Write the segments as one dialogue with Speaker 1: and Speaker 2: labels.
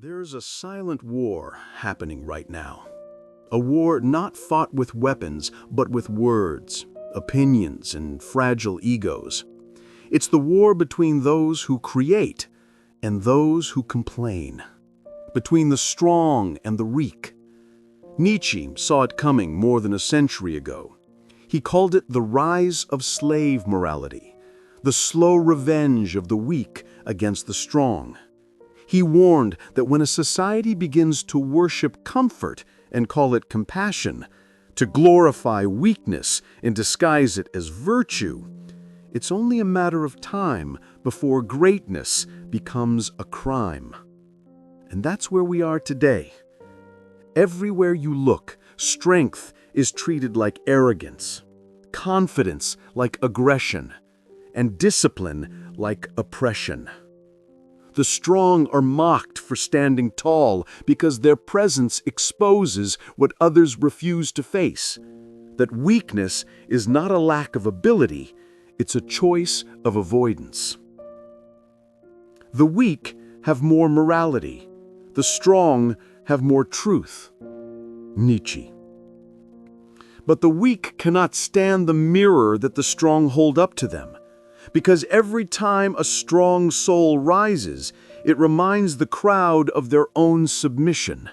Speaker 1: There's a silent war happening right now. A war not fought with weapons, but with words, opinions, and fragile egos. It's the war between those who create and those who complain. Between the strong and the weak. Nietzsche saw it coming more than a century ago. He called it the rise of slave morality, the slow revenge of the weak against the strong. He warned that when a society begins to worship comfort and call it compassion, to glorify weakness and disguise it as virtue, it's only a matter of time before greatness becomes a crime. And that's where we are today. Everywhere you look, strength is treated like arrogance, confidence like aggression, and discipline like oppression. The strong are mocked for standing tall because their presence exposes what others refuse to face. That weakness is not a lack of ability, it's a choice of avoidance. The weak have more morality. The strong have more truth. Nietzsche. But the weak cannot stand the mirror that the strong hold up to them. Because every time a strong soul rises, it reminds the crowd of their own submission.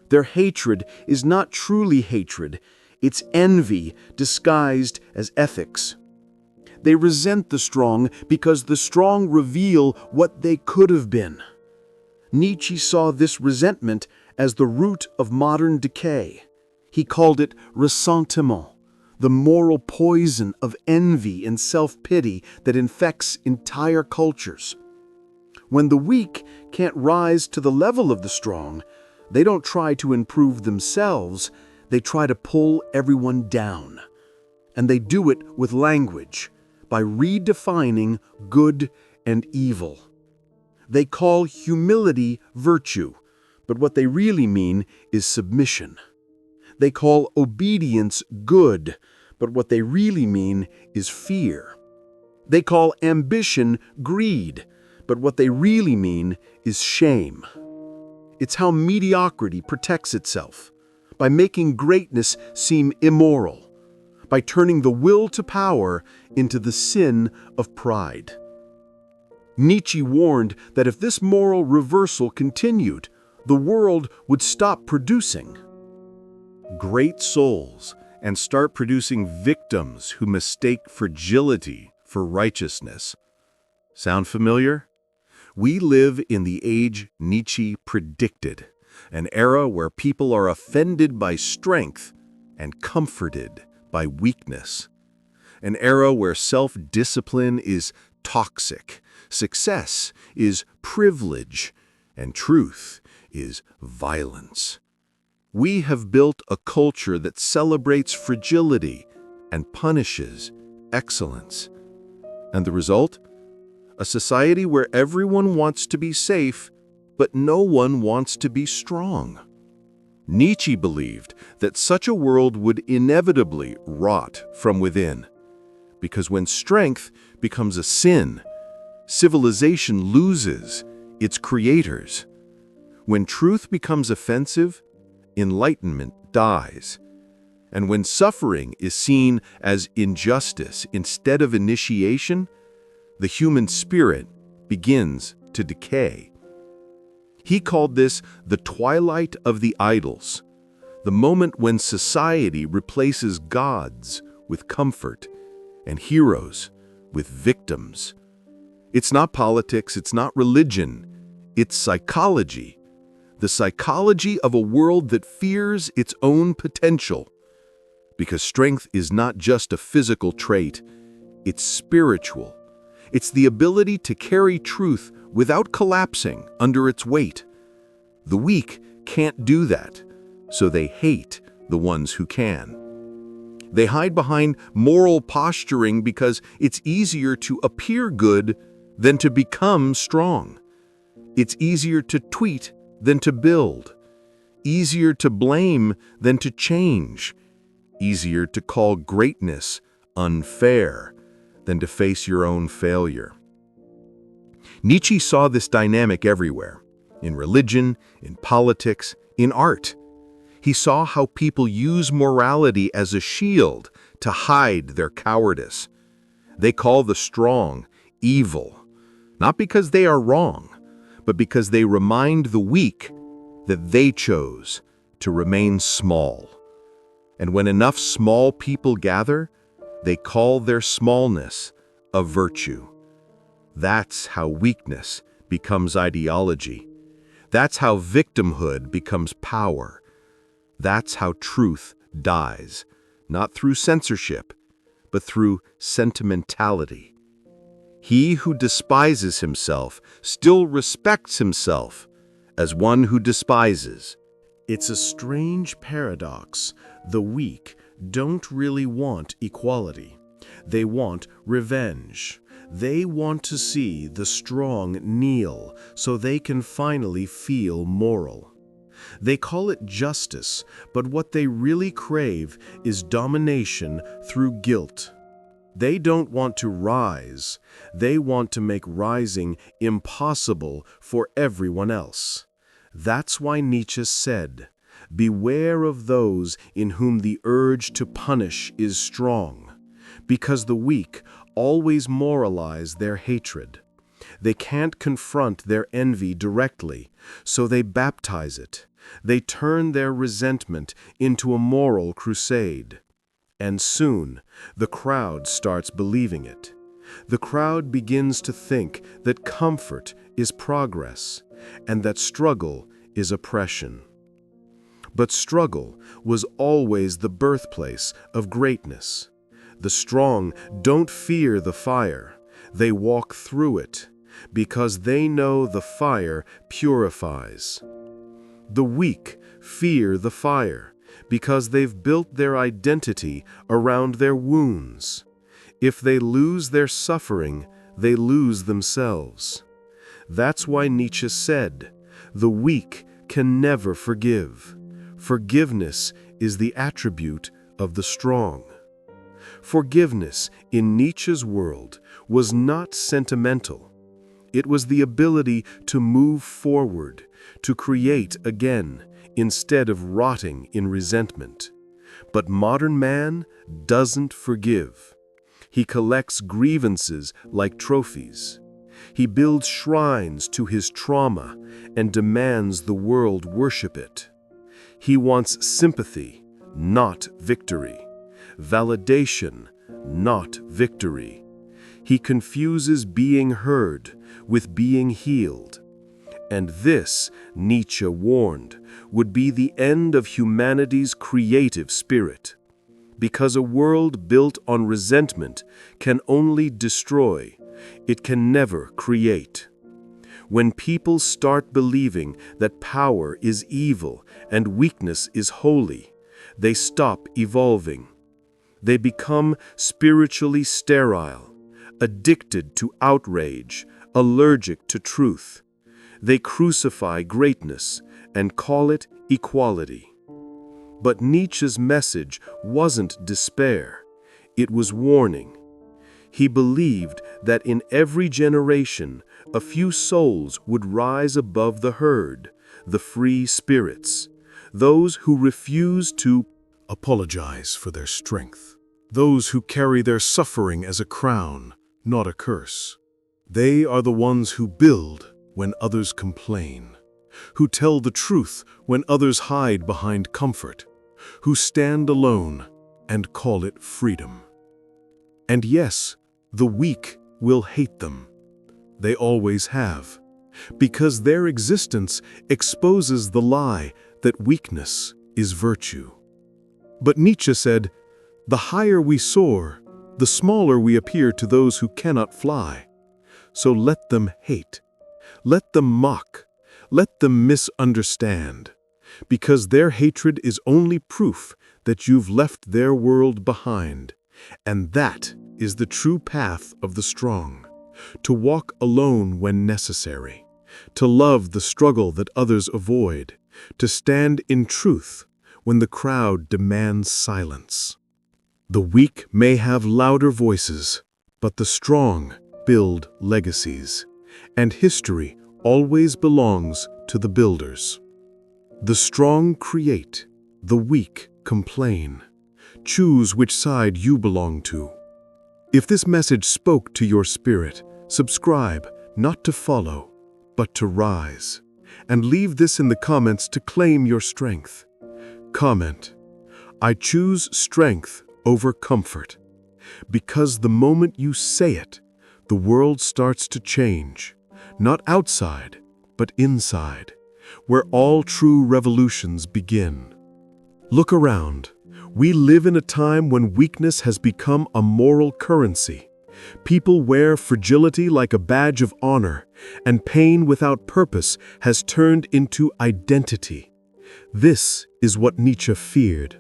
Speaker 1: Their hatred is not truly hatred, it's envy disguised as ethics. They resent the strong because the strong reveal what they could have been. Nietzsche saw this resentment as the root of modern decay. He called it ressentiment, the moral poison of envy and self-pity that infects entire cultures. When the weak can't rise to the level of the strong, they don't try to improve themselves, they try to pull everyone down. And they do it with language, by redefining good and evil. They call humility virtue, but what they really mean is submission. They call obedience good, but what they really mean is fear. They call ambition greed, but what they really mean is shame. It's how mediocrity protects itself, by making greatness seem immoral, by turning the will to power into the sin of pride. Nietzsche warned that if this moral reversal continued, the world would stop producing great souls and start producing victims who mistake fragility for righteousness. Sound familiar? We live in the age Nietzsche predicted, an era where people are offended by strength and comforted by weakness. An era where self-discipline is toxic, success is privilege, and truth is violence. We have built a culture that celebrates fragility and punishes excellence. And the result? A society where everyone wants to be safe, but no one wants to be strong. Nietzsche believed that such a world would inevitably rot from within, because when strength becomes a sin, civilization loses its creators. When truth becomes offensive, enlightenment dies. And when suffering is seen as injustice instead of initiation, the human spirit begins to decay. He called this the twilight of the idols, the moment when society replaces gods with comfort and heroes with victims. It's not politics, it's not religion, it's psychology. The psychology of a world that fears its own potential. Because strength is not just a physical trait, it's spiritual. It's the ability to carry truth without collapsing under its weight. The weak can't do that, so they hate the ones who can. They hide behind moral posturing because it's easier to appear good than to become strong. It's easier to tweet than to build, easier to blame than to change, easier to call greatness unfair than to face your own failure. Nietzsche saw this dynamic everywhere.
Speaker 2: in religion, in politics, in art. He saw how people use morality as a shield to hide their cowardice. They call the strong evil, not because they are wrong, but because they remind the weak that they chose to remain small. And when enough small people gather, they call their smallness a virtue. That's how weakness becomes ideology. That's how victimhood becomes power. That's how truth dies, not through censorship, but through sentimentality. He who despises himself still respects himself as one who despises.
Speaker 1: It's a strange paradox. The weak don't really want equality. They want revenge. They want to see the strong kneel so they can finally feel moral. They call it justice, but what they really crave is domination through guilt. They don't want to rise. They want to make rising impossible for everyone else. That's why Nietzsche said, "Beware of those in whom the urge to punish is strong," because the weak always moralize their hatred. They can't confront their envy directly, so they baptize it. They turn their resentment into a moral crusade. And soon, the crowd starts believing it. The crowd begins to think that comfort is progress, and that struggle is oppression. But struggle was always the birthplace of greatness. The strong don't fear the fire. They walk through it, because they know the fire purifies. The weak fear the fire, because they've built their identity around their wounds. If they lose their suffering, they lose themselves. That's why Nietzsche said, "The weak can never forgive. Forgiveness is the attribute of the strong." Forgiveness in Nietzsche's world was not sentimental. It was the ability to move forward, to create again, instead of rotting in resentment. But modern man doesn't forgive. He collects grievances like trophies. He builds shrines to his trauma and demands the world worship it. He wants sympathy, not victory. Validation, not victory. He confuses being heard with being healed. And this, Nietzsche warned, would be the end of humanity's creative spirit. Because a world built on resentment can only destroy, it can never create. When people start believing that power is evil and weakness is holy, they stop evolving. They become spiritually sterile, addicted to outrage, allergic to truth. They crucify greatness and call it equality. But Nietzsche's message wasn't despair, it was warning. He believed that in every generation, a few souls would rise above the herd, the free spirits, those who refuse to apologize for their strength, those who carry their suffering as a crown, not a curse. They are the ones who build when others complain, who tell the truth when others hide behind comfort, who stand alone and call it freedom. And yes, the weak will hate them. They always have, because their existence exposes the lie that weakness is virtue. But Nietzsche said, "The higher we soar, the smaller we appear to those who cannot fly. So let them hate. Let them mock. Let them misunderstand. Because their hatred is only proof that you've left their world behind. And that is the true path of the strong. To walk alone when necessary. To love the struggle that others avoid. To stand in truth when the crowd demands silence. The weak may have louder voices, but the strong build legacies. And history always belongs to the builders. The strong create, the weak complain. Choose which side you belong to. If this message spoke to your spirit, subscribe, not to follow, but to rise. And leave this in the comments to claim your strength. Comment, I choose strength over comfort. Because the moment you say it, the world starts to change. Not outside, but inside, where all true revolutions begin. Look around. We live in a time when weakness has become a moral currency. People wear fragility like a badge of honor, and pain without purpose has turned into identity. This is what Nietzsche feared.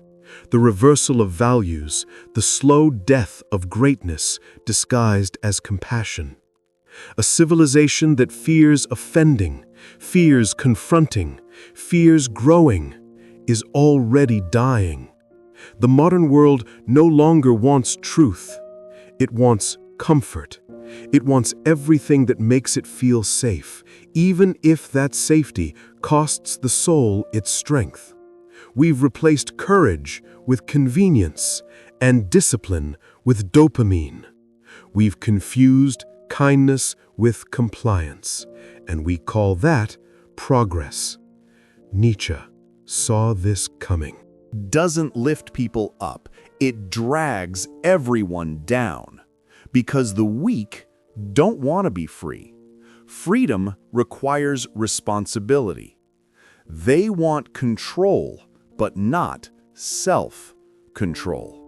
Speaker 1: The reversal of values, the slow death of greatness disguised as compassion. A civilization that fears offending, fears confronting, fears growing, is already dying. The modern world no longer wants truth. It wants comfort. It wants everything that makes it feel safe, even if that safety costs the soul its strength. We've replaced courage with convenience and discipline with dopamine. We've confused kindness with compliance, and we call that progress. Nietzsche saw this coming.
Speaker 3: Doesn't lift people up, it drags everyone down. Because the weak don't want to be free. Freedom requires responsibility. They want control, but not self-control.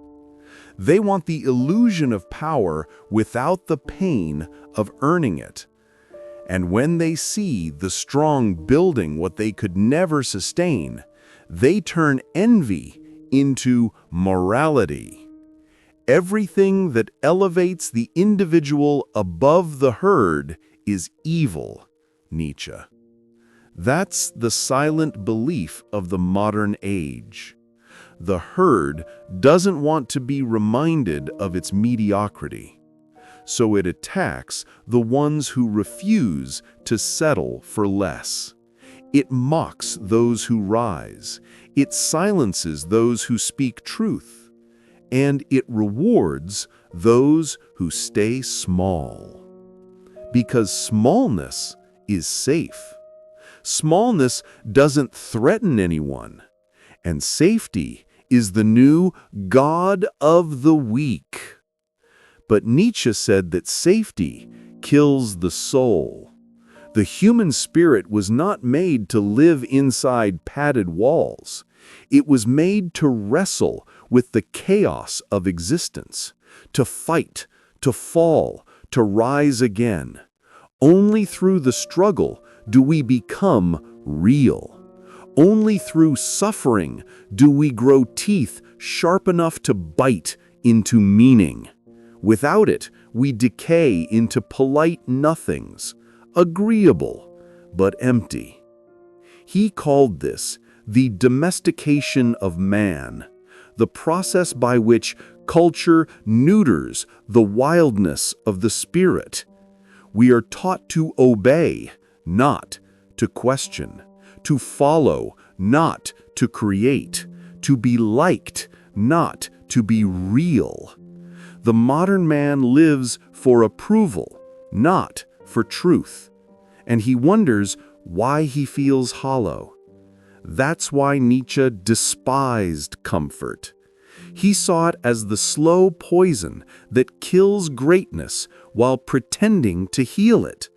Speaker 3: They want the illusion of power without the pain of earning it. And when they see the strong building what they could never sustain, they turn envy into morality. Everything that elevates the individual above the herd is evil, Nietzsche. That's the silent belief of the modern age. The herd doesn't want to be reminded of its mediocrity, so it attacks the ones who refuse to settle for less. It mocks those who rise. It silences those who speak truth. And it rewards those who stay small. Because smallness is safe. Smallness doesn't threaten anyone. And safety is the new god of the weak. But Nietzsche said that safety kills the soul. The human spirit was not made to live inside padded walls. It was made to wrestle with the chaos of existence, to fight, to fall, to rise again. Only through the struggle do we become real. Only through suffering do we grow teeth sharp enough to bite into meaning. Without it, we decay into polite nothings, agreeable but empty. He called this the domestication of man, the process by which culture neuters the wildness of the spirit. We are taught to obey, not to question, to follow, not to create, to be liked, not to be real. The modern man lives for approval, not for truth, and he wonders why he feels hollow. That's why Nietzsche despised comfort. He saw it as the slow poison that kills greatness while pretending to heal it.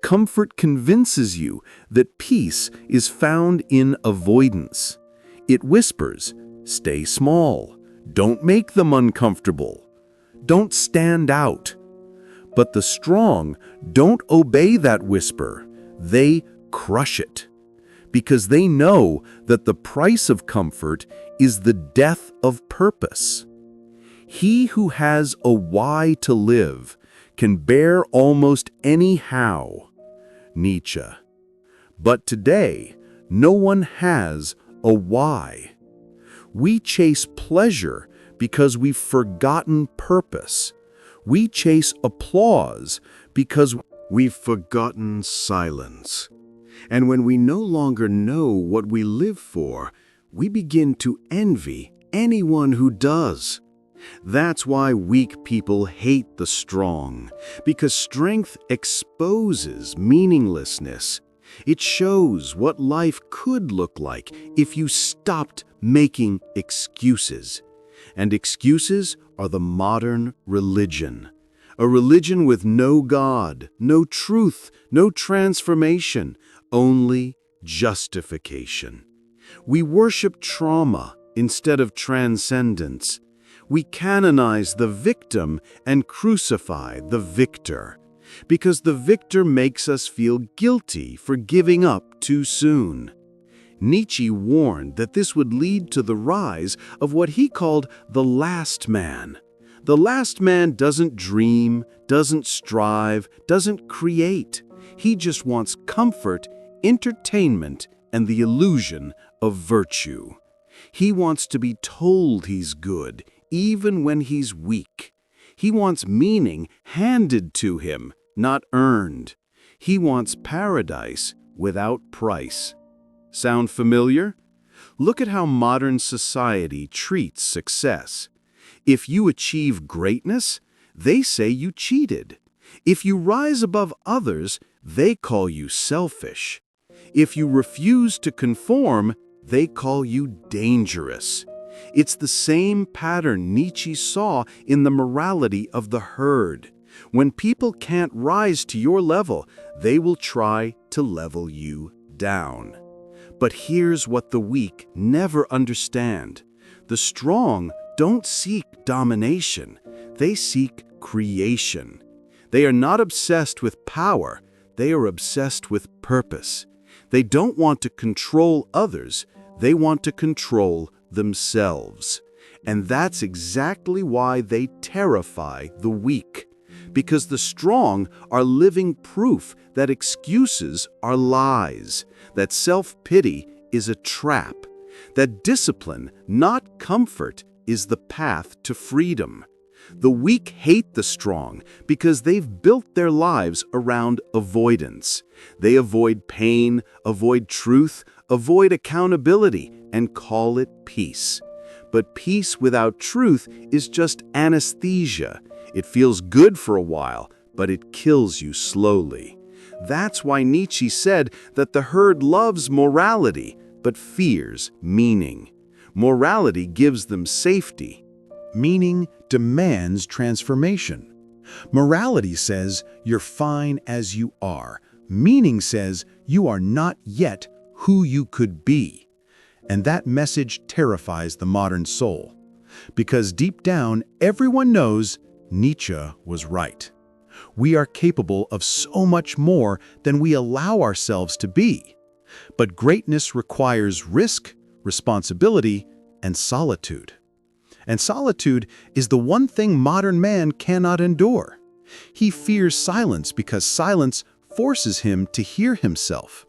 Speaker 3: Comfort convinces you that peace is found in avoidance. It whispers, stay small, don't make them uncomfortable, don't stand out. But the strong don't obey that whisper, they crush it. Because they know that the price of comfort is the death of purpose. He who has a why to live can bear almost any how. Nietzsche. But today, no one has a why. We chase pleasure because we've forgotten purpose. We chase applause because
Speaker 1: We've forgotten silence. And when we no longer know what we live for, we begin to envy anyone who does. That's why weak people hate the strong, because strength exposes meaninglessness. It shows what life could look like if you stopped making excuses. And excuses are the modern religion. A religion with no God, no truth, no transformation, only justification. We worship trauma instead of transcendence. We canonize the victim and crucify the victor, because the victor makes us feel guilty for giving up too soon. Nietzsche warned that this would lead to the rise of what he called the last man. The last man doesn't dream, doesn't strive, doesn't create. He just wants comfort, entertainment, and the illusion of virtue. He wants to be told he's good, even when he's weak. He wants meaning handed to him, not earned. He wants paradise without price. Sound familiar? Look at how modern society treats success. If you achieve greatness, they say you cheated. If you rise above others, they call you selfish. If you refuse to conform, they call you dangerous. It's the same pattern Nietzsche saw in the morality of the herd. When people can't rise to your level, they will try to level you down. But here's what the weak never understand. The strong don't seek domination. They seek creation. They are not obsessed with power. They are obsessed with purpose. They don't want to control others. They want to control themselves. And that's exactly why they terrify the weak. Because the strong are living proof that excuses are lies, that self-pity is a trap, that discipline, not comfort, is the path to freedom. The weak hate the strong because they've built their lives around avoidance. They avoid pain, avoid truth, avoid accountability, and call it peace. But peace without truth is just anesthesia. It feels good for a while, but it kills you slowly. That's why Nietzsche said that the herd loves morality, but fears meaning. Morality gives them safety.
Speaker 3: Meaning demands transformation. Morality says you're fine as you are. Meaning says you are not yet who you could be. And that message terrifies the modern soul. Because deep down, everyone knows Nietzsche was right. We are capable of so much more than we allow ourselves to be. But greatness requires risk, responsibility, and solitude. And solitude is the one thing modern man cannot endure. He fears silence because silence forces him to hear himself.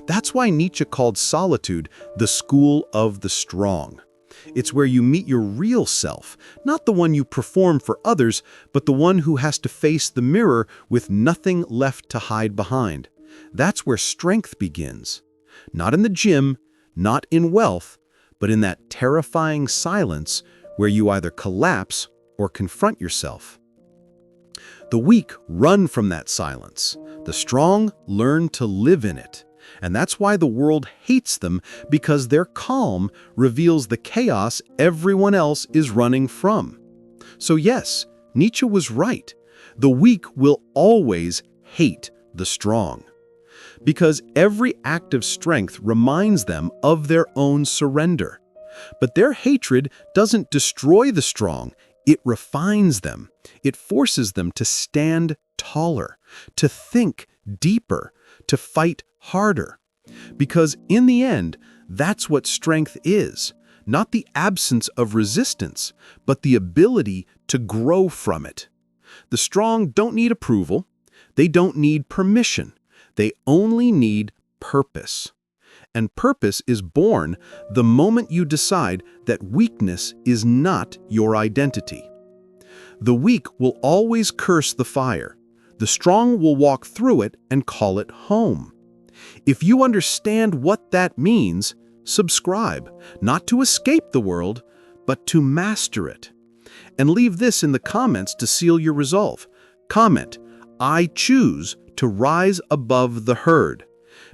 Speaker 3: That's why Nietzsche called solitude the school of the strong. It's where you meet your real self, not the one you perform for others, but the one who has to face the mirror with nothing left to hide behind. That's where strength begins. Not in the gym, not in wealth, but in that terrifying silence where you either collapse or confront yourself. The weak run from that silence. The strong learn to live in it. And that's why the world hates them, because their calm reveals the chaos everyone else is running from. So yes, Nietzsche was right. The weak will always hate the strong. Because every act of strength reminds them of their own surrender. But their hatred doesn't destroy the strong, it refines them. It forces them to stand taller, to think deeper, to fight harder. Because in the end, that's what strength is. Not the absence of resistance, but the ability to grow from it. The strong don't need approval. They don't need permission. They only need purpose. And purpose is born the moment you decide that weakness is not your identity. The weak will always curse the fire. The strong will walk through it and call it home. If you understand what that means, subscribe, not to escape the world, but to master it. And leave this in the comments to seal your resolve. Comment, I choose to rise above the herd.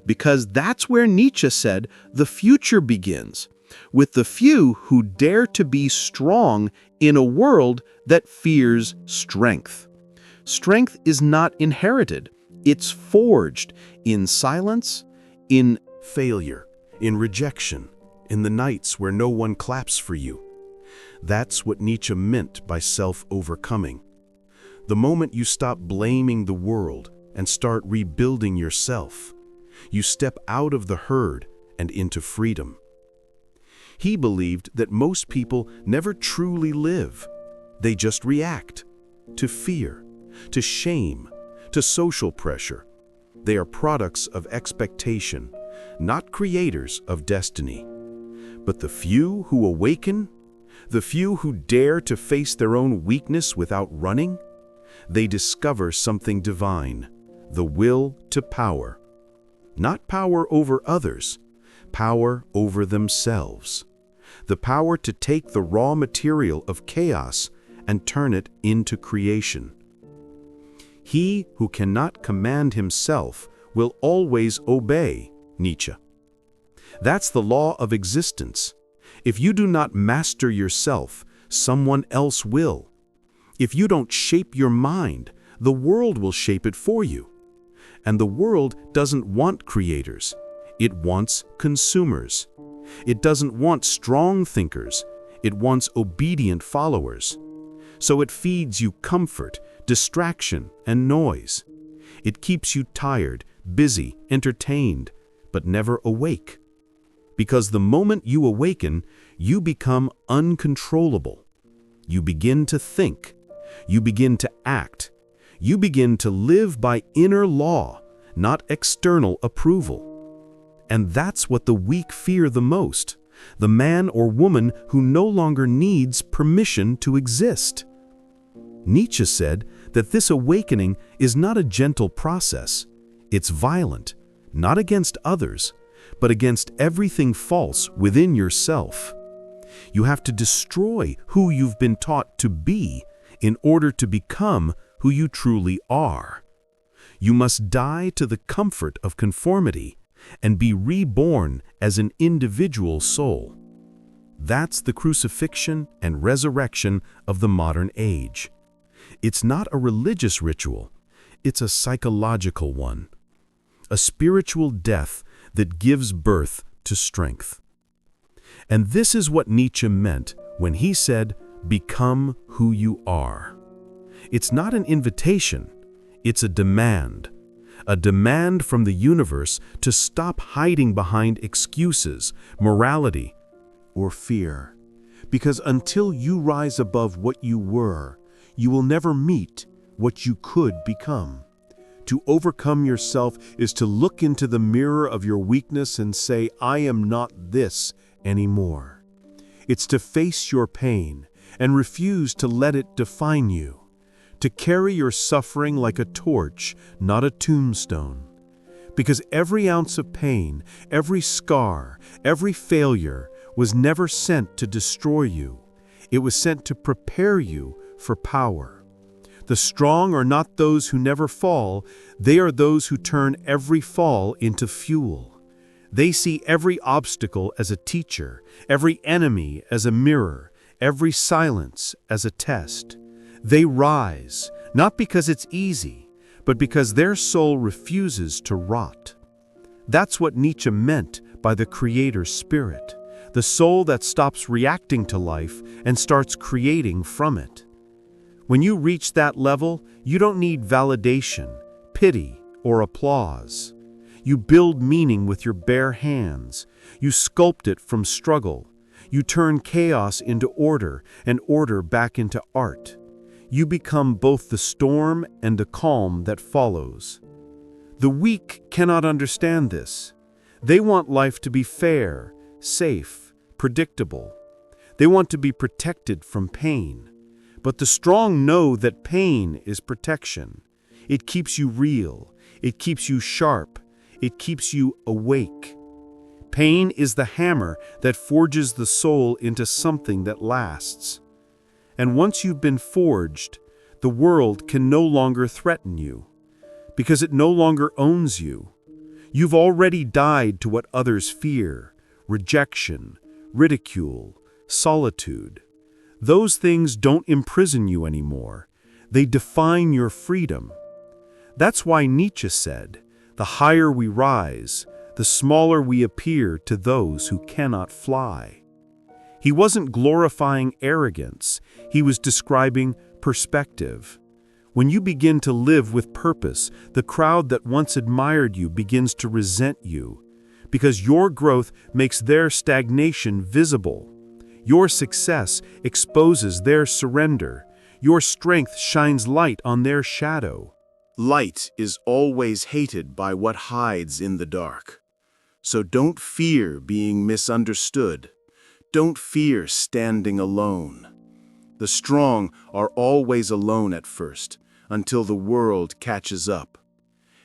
Speaker 3: Because that's where Nietzsche said the future begins, with the few who dare to be strong in a world that fears strength. Strength is not inherited. It's forged in silence, in
Speaker 1: Failure, in rejection, in the nights where no one claps for you. That's what Nietzsche meant by self-overcoming. The moment you stop blaming the world and start rebuilding yourself, you step out of the herd and into freedom. He believed that most people never truly live. They just react to fear, to shame, to social pressure. They are products of expectation, not creators of destiny. But the few who awaken, the few who dare to face their own weakness without running, they discover something divine, the will to power. Not power over others, power over themselves. The power to take the raw material of chaos and turn it into creation. He who cannot command himself will always obey, Nietzsche. That's the law of existence. If you do not master yourself, someone else will. If you don't shape your mind, the world will shape it for you. And the world doesn't want creators. It wants consumers. It doesn't want strong thinkers. It wants obedient followers. So it feeds you comfort, distraction, and noise. It keeps you tired, busy, entertained, but never awake. Because the moment you awaken, you become uncontrollable. You begin to think. You begin to act. You begin to live by inner law, not external approval. And that's what the weak fear the most, the man or woman who no longer needs permission to exist. Nietzsche said that this awakening is not a gentle process. It's violent, not against others, but against everything false within yourself. You have to destroy who you've been taught to be in order to become who you truly are. You must die to the comfort of conformity and be reborn as an individual soul. That's the crucifixion and resurrection of the modern age. It's not a religious ritual, it's a psychological one. A spiritual death that gives birth to strength. And this is what Nietzsche meant when he said, "Become who you are." It's not an invitation, it's a demand from the universe to stop hiding behind excuses, morality, or fear. Because until you rise above what you were, you will never meet what you could become. To overcome yourself is to look into the mirror of your weakness and say, I am not this anymore. It's to face your pain and refuse to let it define you. To carry your suffering like a torch, not a tombstone. Because every ounce of pain, every scar, every failure was never sent to destroy you. It was sent to prepare you for power. The strong are not those who never fall, they are those who turn every fall into fuel. They see every obstacle as a teacher, every enemy as a mirror, every silence as a test. They rise, not because it's easy, but because their soul refuses to rot. That's what Nietzsche meant by the creator spirit, the soul that stops reacting to life and starts creating from it. When you reach that level, you don't need validation, pity, or applause. You build meaning with your bare hands. You sculpt it from struggle. You turn chaos into order and order back into art. You become both the storm and the calm that follows. The weak cannot understand this. They want life to be fair, safe, predictable. They want to be protected from pain. But the strong know that pain is protection.
Speaker 3: It keeps you real. It keeps you sharp. It keeps you awake. Pain is the hammer that forges the soul into something that lasts. And once you've been forged, the world can no longer threaten you, because it no longer owns you. You've already died to what others fear: rejection, ridicule, solitude. Those things don't imprison you anymore. They define your freedom. That's why Nietzsche said, "The higher we rise, the smaller we appear to those who cannot fly." He wasn't glorifying arrogance. He was describing perspective. When you begin to live with purpose, the crowd that once admired you begins to resent you, because your growth makes their stagnation visible. Your success exposes their surrender. Your strength shines light on their shadow.
Speaker 1: Light is always hated by what hides in the dark. So don't fear being misunderstood. Don't fear standing alone. The strong are always alone at first, until the world catches up.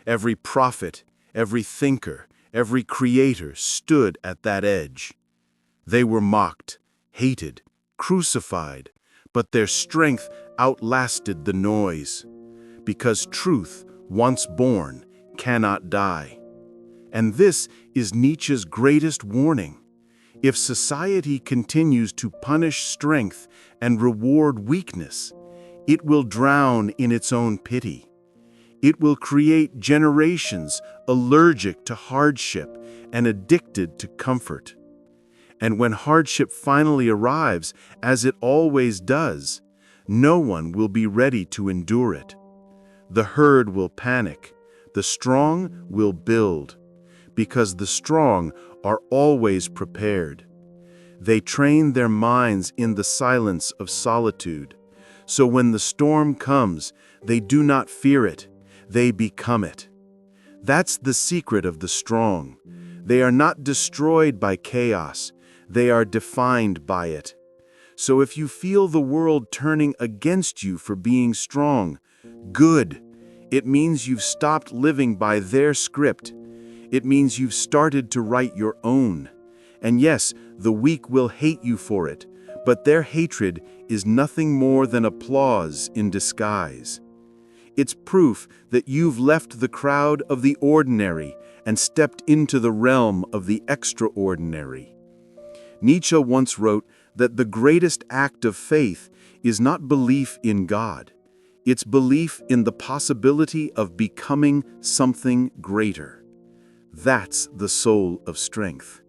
Speaker 1: Every prophet, every thinker, every creator stood at that edge. They were mocked, hated, crucified, but their strength outlasted the noise. Because truth, once born, cannot die. And this is Nietzsche's greatest warning. If society continues to punish strength and reward weakness, it will drown in its own pity. It will create generations allergic to hardship and addicted to comfort. And when hardship finally arrives, as it always does, no one will be ready to endure it. The herd will panic. The strong will build, because the strong are always prepared. They train their minds in the silence of solitude. So when the storm comes, they do not fear it, they become it. That's the secret of the strong. They are not destroyed by chaos, they are defined by it. So if you feel the world turning against you for being strong, good. It means you've stopped living by their script. It means you've started to write your own. And yes, the weak will hate you for it, but their hatred is nothing more than applause in disguise. It's proof that you've left the crowd of the ordinary and stepped into the realm of the extraordinary. Nietzsche once wrote that the greatest act of faith is not belief in God. It's belief in the possibility of becoming something greater. That's the soul of strength.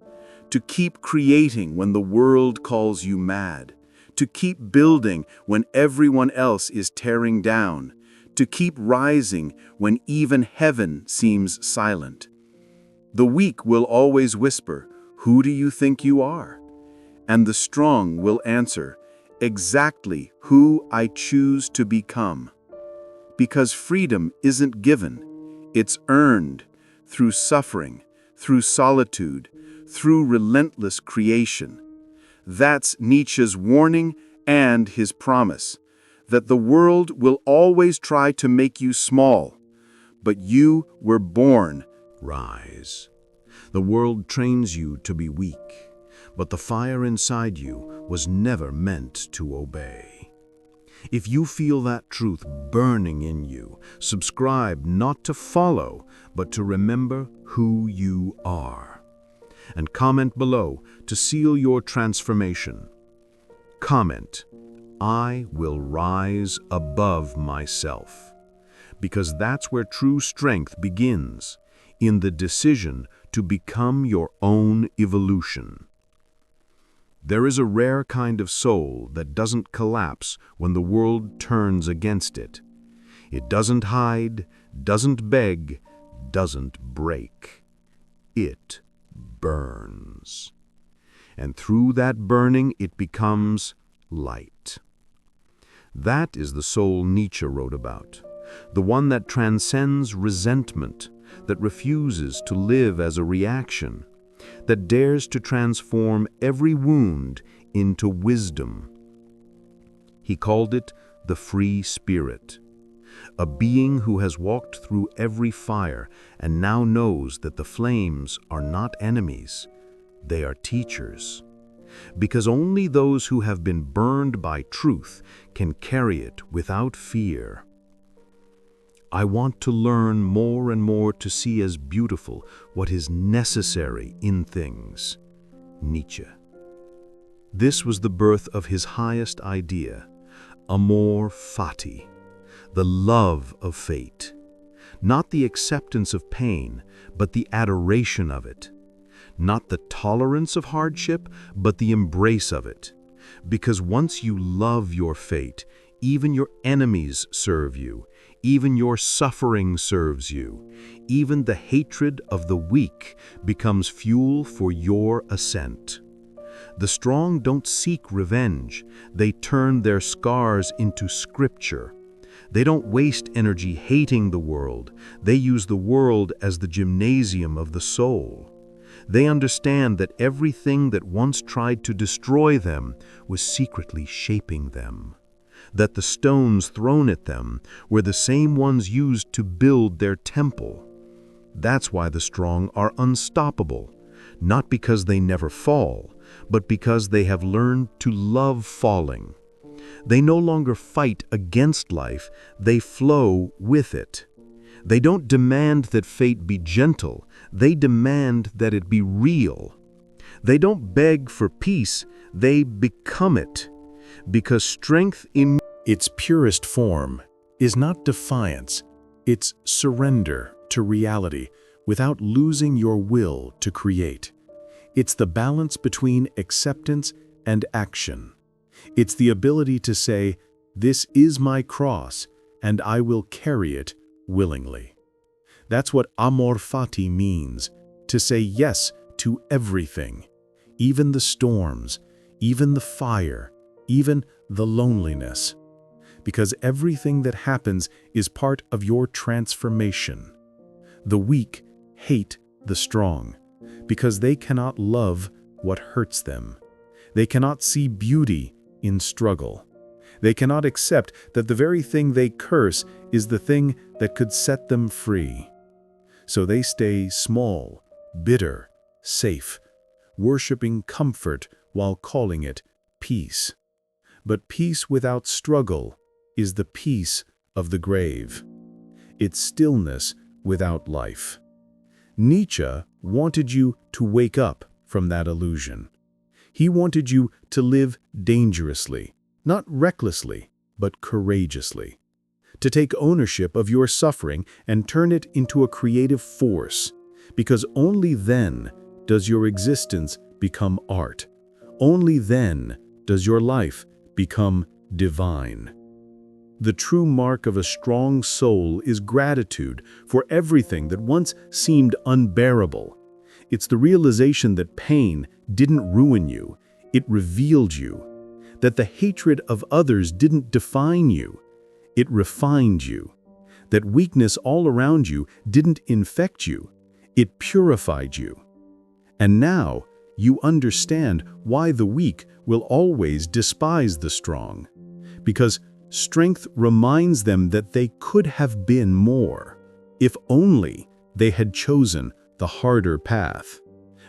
Speaker 1: To keep creating when the world calls you mad. To keep building when everyone else is tearing down. To keep rising when even heaven seems silent. The weak will always whisper, "Who do you think you are?" And the strong will answer, "Exactly who I choose to become." Because freedom isn't given, it's earned through suffering, through solitude, through relentless creation. That's Nietzsche's warning and his promise, that the world will always try to make you small, but you were born.
Speaker 2: Rise. The world trains you to be weak, but the fire inside you was never meant to obey. If you feel that truth burning in you, subscribe not to follow, but to remember who you are. And comment below to seal your transformation. Comment, "I will rise above myself," because that's where true strength begins, in the decision to become your own evolution. There is a rare kind of soul that doesn't collapse when the world turns against it. It doesn't hide, doesn't beg, doesn't break. It burns. And through that burning, it becomes light. That is the soul Nietzsche wrote about, the one that transcends resentment, that refuses to live as a reaction, that dares to transform every wound into wisdom. He called it the free spirit. a being who has walked through every fire and now knows that the flames are not enemies, they are teachers. Because only those who have been burned by truth can carry it without fear. I want to learn more and more to see as beautiful what is necessary in things. Nietzsche. This was the birth of his highest idea, amor fati, the love of fate. Not the acceptance of pain, but the adoration of it. Not the tolerance of hardship, but the embrace of it. Because once you love your fate, even your enemies serve you, even your suffering serves you, even the hatred of the weak becomes fuel for your ascent. The strong don't seek revenge, they turn their scars into scripture. They don't waste energy hating the world, they use the world as the gymnasium of the soul. They understand that everything that once tried to destroy them was secretly shaping them. That the stones thrown at them were the same ones used to build their temple. That's why the strong are unstoppable, not because they never fall, but because they have learned to love falling. They no longer fight against life, they flow with it. They don't demand that fate be gentle, they demand that it be real. They don't beg for peace, they become it. Because strength in
Speaker 3: its purest form is not defiance, it's surrender to reality without losing your will to create. It's the balance between acceptance and action. It's the ability to say, "This is my cross, and I will carry it willingly." That's what amor fati means, to say yes to everything, even the storms, even the fire, even the loneliness. Because everything that happens is part of your transformation. The weak hate the strong, because they cannot love what hurts them. They cannot see beauty in struggle. They cannot accept that the very thing they curse is the thing that could set them free. So they stay small, bitter, safe, worshiping comfort while calling it peace. But peace without struggle is the peace of the grave. It's stillness without life. Nietzsche wanted you to wake up from that illusion. He wanted you to live dangerously, not recklessly, but courageously. To take ownership of your suffering and turn it into a creative force, because only then does your existence become art. Only then does your life become divine. The true mark of a strong soul is gratitude for everything that once seemed unbearable. It's the realization that pain didn't ruin you, it revealed you. That the hatred of others didn't define you, it refined you. That weakness all around you didn't infect you, it purified you. And now you understand why the weak will always despise the strong. Because strength reminds them that they could have been more, if only they had chosen the harder path.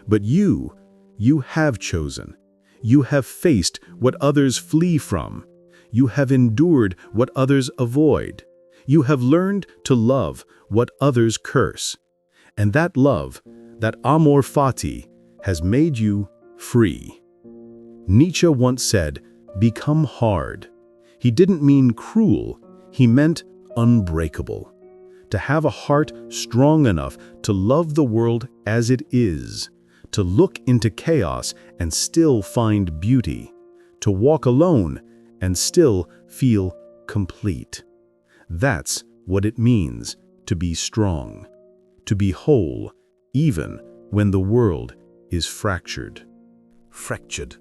Speaker 3: But you have chosen. You have faced what others flee from. You have endured what others avoid. You have learned to love what others curse. And that love, that amor fati, has made you free. Nietzsche once said, "Become hard." He didn't mean cruel, he meant unbreakable. To have a heart strong enough to love the world as it is, to look into chaos and still find beauty, to walk alone and still feel complete. That's what it means to be strong, to be whole, even when the world is fractured.
Speaker 1: Fractured.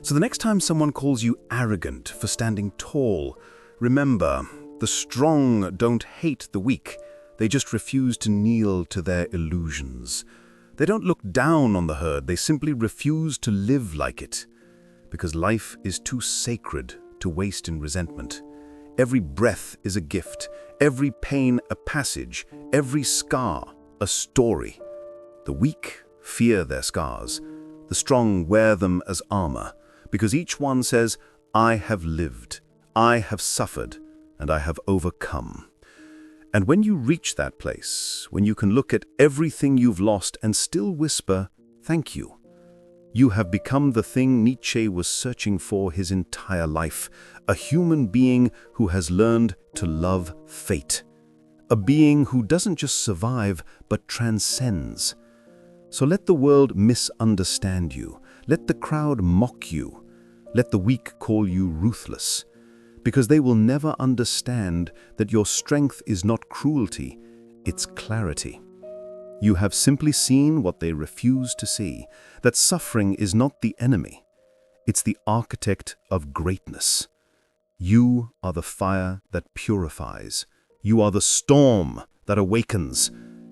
Speaker 1: So the next time someone calls you arrogant for standing tall, remember, the strong don't hate the weak. They just refuse to kneel to their illusions. They don't look down on the herd, they simply refuse to live like it. Because life is too sacred to waste in resentment.
Speaker 3: Every breath is a gift, every pain a passage, every scar a story. The weak fear their scars, the strong wear them as armor, because each one says, I have lived, I have suffered, and I have overcome. And when you reach that place, when you can look at everything you've lost and still whisper, thank you, you have become the thing Nietzsche was searching for his entire life, a human being who has learned to love fate, a being who doesn't just survive but transcends. So let the world misunderstand you, let the crowd mock you, let the weak call you ruthless, because they will never understand that your strength is not cruelty, it's clarity. You have simply seen what they refuse to see, that suffering is not the enemy, it's the architect of greatness. You are the fire that purifies. You are the storm that awakens.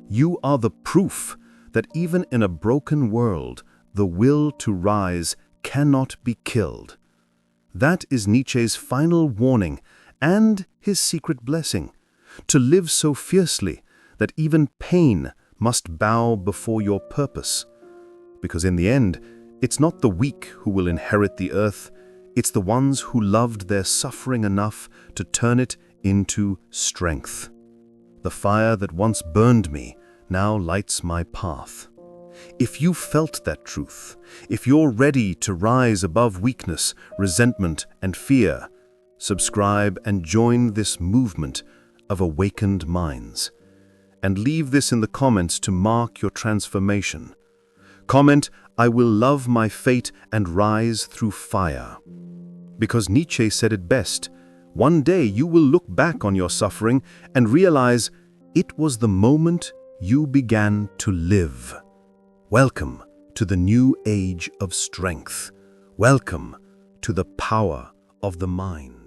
Speaker 3: You are the proof that even in a broken world, the will to rise cannot be killed. That is Nietzsche's final warning and his secret blessing, to live so fiercely that even pain must bow before your purpose. Because in the end, it's not the weak who will inherit the earth, it's the ones who loved their suffering enough to turn it into strength. The fire that once burned me now lights my path. If you felt that truth, if you're ready to rise above weakness, resentment, and fear, subscribe and join this movement of awakened minds. And leave this in the comments to mark your transformation. Comment, I will love my fate and rise through fire. Because Nietzsche said it best, one day you will look back on your suffering and realize it was the moment you began to live. Welcome to the new age of strength. Welcome to the power of the mind.